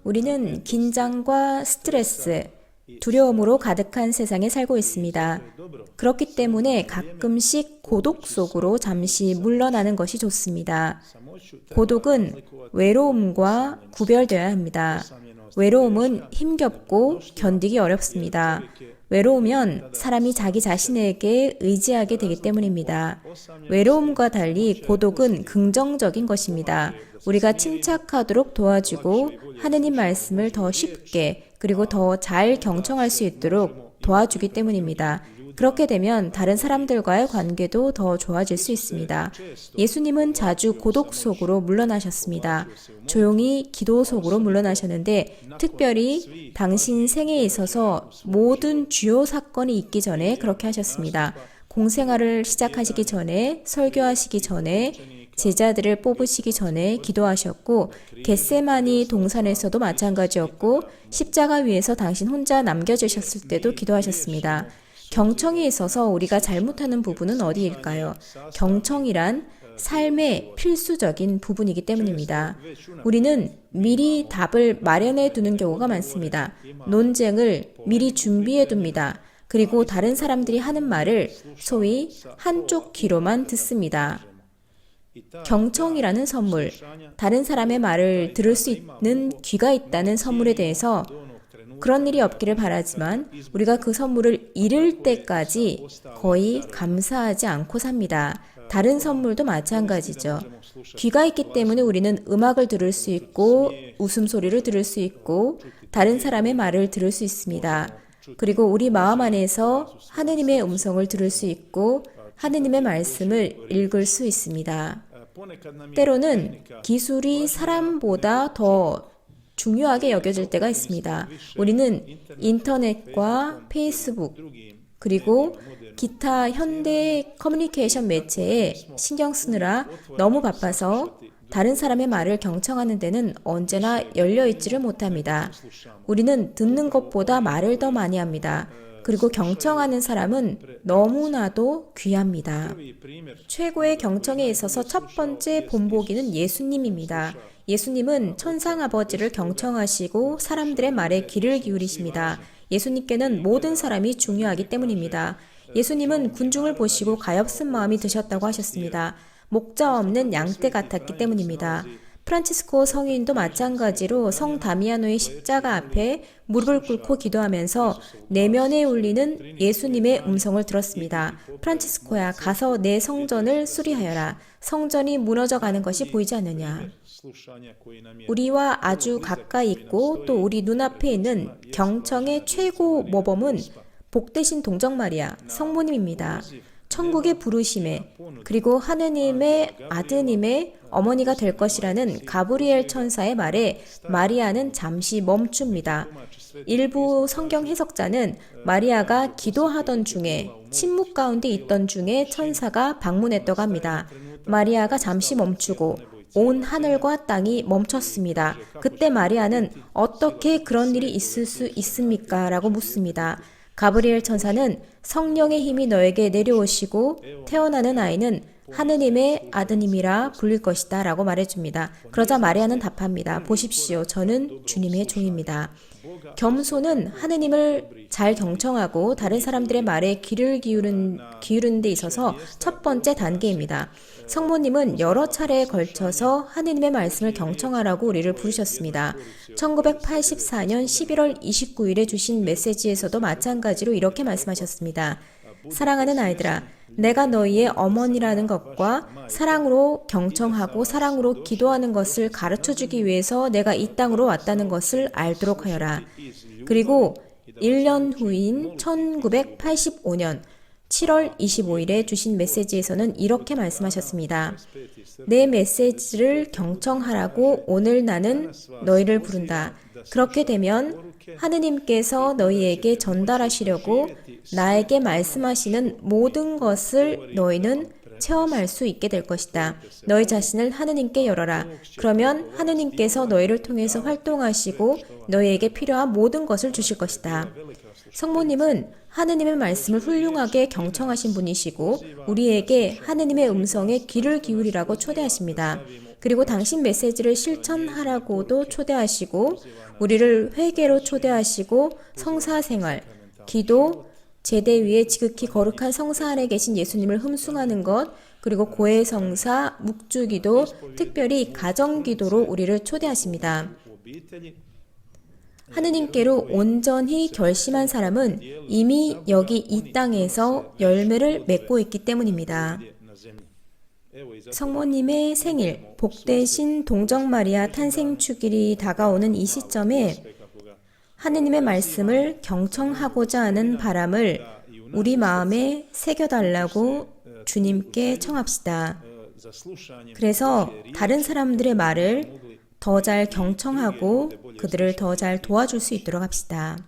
우리는 긴장과 스트레스, 두려움으로 가득한 세상에 살고 있습니다. 그렇기 때문에 가끔씩 고독 속으로 잠시 물러나는 것이 좋습니다. 고독은 외로움과 구별되어야 합니다. 외로움은 힘겹고 견디기 어렵습니다. 외로우면 사람이 자기 자신에게 의지하게 되기 때문입니다. 외로움과 달리 고독은 긍정적인 것입니다. 우리가 침착하도록 도와주고 하느님 말씀을 더 쉽게 그리고 더 잘 경청할 수 있도록 도와주기 때문입니다. 그렇게 되면 다른 사람들과의 관계도 더 좋아질 수 있습니다. 예수님은 자주 고독 속으로 물러나셨습니다. 조용히 기도 속으로 물러나셨는데 특별히 당신 생애에 있어서 모든 주요 사건이 있기 전에 그렇게 하셨습니다. 공생활을 시작하시기 전에, 설교하시기 전에, 제자들을 뽑으시기 전에 기도하셨고 겟세마니 동산에서도 마찬가지였고 십자가 위에서 당신 혼자 남겨지셨을 때도 기도하셨습니다. 경청에 있어서 우리가 잘못하는 부분은 어디일까요? 경청이란 삶의 필수적인 부분이기 때문입니다. 우리는 미리 답을 마련해 두는 경우가 많습니다. 논쟁을 미리 준비해 둡니다. 그리고 다른 사람들이 하는 말을 소위 한쪽 귀로만 듣습니다. 경청이라는 선물, 다른 사람의 말을 들을 수 있는 귀가 있다는 선물에 대해서 그런 일이 없기를 바라지만 우리가 그 선물을 잃을 때까지 거의 감사하지 않고 삽니다. 다른 선물도 마찬가지죠. 귀가 있기 때문에 우리는 음악을 들을 수 있고 웃음소리를 들을 수 있고 다른 사람의 말을 들을 수 있습니다. 그리고 우리 마음 안에서 하느님의 음성을 들을 수 있고 하느님의 말씀을 읽을 수 있습니다. 때로는 기술이 사람보다 더 중요하게 여겨질 때가 있습니다. 우리는 인터넷과 페이스북 그리고 기타 현대 커뮤니케이션 매체에 신경 쓰느라 너무 바빠서 다른 사람의 말을 경청하는 데는 언제나 열려있지를 못합니다. 우리는 듣는 것보다 말을 더 많이 합니다. 그리고 경청하는 사람은 너무나도 귀합니다. 최고의 경청에 있어서 첫 번째 본보기는 예수님입니다. 예수님은 천상 아버지를 경청하시고 사람들의 말에 귀를 기울이십니다. 예수님께는 모든 사람이 중요하기 때문입니다. 예수님은 군중을 보시고 가엾은 마음이 드셨다고 하셨습니다. 목자 없는 양떼 같았기 때문입니다. 프란치스코 성인도 마찬가지로 성 다미아노의 십자가 앞에 무릎을 꿇고 기도하면서 내면에 울리는 예수님의 음성을 들었습니다. 프란치스코야, 가서 내 성전을 수리하여라. 성전이 무너져가는 것이 보이지 않느냐. 우리와 아주 가까이 있고 또 우리 눈앞에 있는 경청의 최고 모범은 복되신 동정 마리아, 성모님입니다. 천국의 부르심에 그리고 하느님의 아드님의 어머니가 될 것이라는 가브리엘 천사의 말에 마리아는 잠시 멈춥니다. 일부 성경 해석자는 마리아가 기도하던 중에 침묵 가운데 있던 중에 천사가 방문했다고 합니다. 마리아가 잠시 멈추고 온 하늘과 땅이 멈췄습니다. 그때 마리아는 어떻게 그런 일이 있을 수 있습니까? 라고 묻습니다. 가브리엘 천사는 성령의 힘이 너에게 내려오시고 태어나는 아이는 하느님의 아드님이라 불릴 것이다 라고 말해줍니다. 그러자 마리아는 답합니다. 보십시오. 저는 주님의 종입니다. 겸손은 하느님을 잘 경청하고 다른 사람들의 말에 귀를 기울이는 데 있어서 첫 번째 단계입니다. 성모님은 여러 차례에 걸쳐서 하느님의 말씀을 경청하라고 우리를 부르셨습니다. 1984년 11월 29일에 주신 메시지에서도 마찬가지로 이렇게 말씀하셨습니다. 사랑하는 아이들아, 내가 너희의 어머니라는 것과 사랑으로 경청하고 사랑으로 기도하는 것을 가르쳐주기 위해서 내가 이 땅으로 왔다는 것을 알도록 하여라. 그리고 1년 후인 1985년 7월 25일에 주신 메시지에서는 이렇게 말씀하셨습니다. 내 메시지를 경청하라고 오늘 나는 너희를 부른다. 그렇게 되면 하느님께서 너희에게 전달하시려고 나에게 말씀하시는 모든 것을 너희는 체험할 수 있게 될 것이다. 너희 자신을 하느님께 열어라. 그러면 하느님께서 너희를 통해서 활동하시고 너희에게 필요한 모든 것을 주실 것이다. 성모님은 하느님의 말씀을 훌륭하게 경청하신 분이시고 우리에게 하느님의 음성에 귀를 기울이라고 초대하십니다. 그리고 당신 메시지를 실천하라고도 초대하시고 우리를 회개로 초대하시고 성사생활, 기도, 제대 위에 지극히 거룩한 성사 안에 계신 예수님을 흠숭하는 것, 그리고 고해성사, 묵주기도, 특별히 가정기도로 우리를 초대하십니다. 하느님께로 온전히 결심한 사람은 이미 여기 이 땅에서 열매를 맺고 있기 때문입니다. 성모님의 생일, 복되신 동정마리아 탄생축일이 다가오는 이 시점에 하느님의 말씀을 경청하고자 하는 바람을 우리 마음에 새겨달라고 주님께 청합시다. 그래서 다른 사람들의 말을 더 잘 경청하고 그들을 더 잘 도와줄 수 있도록 합시다.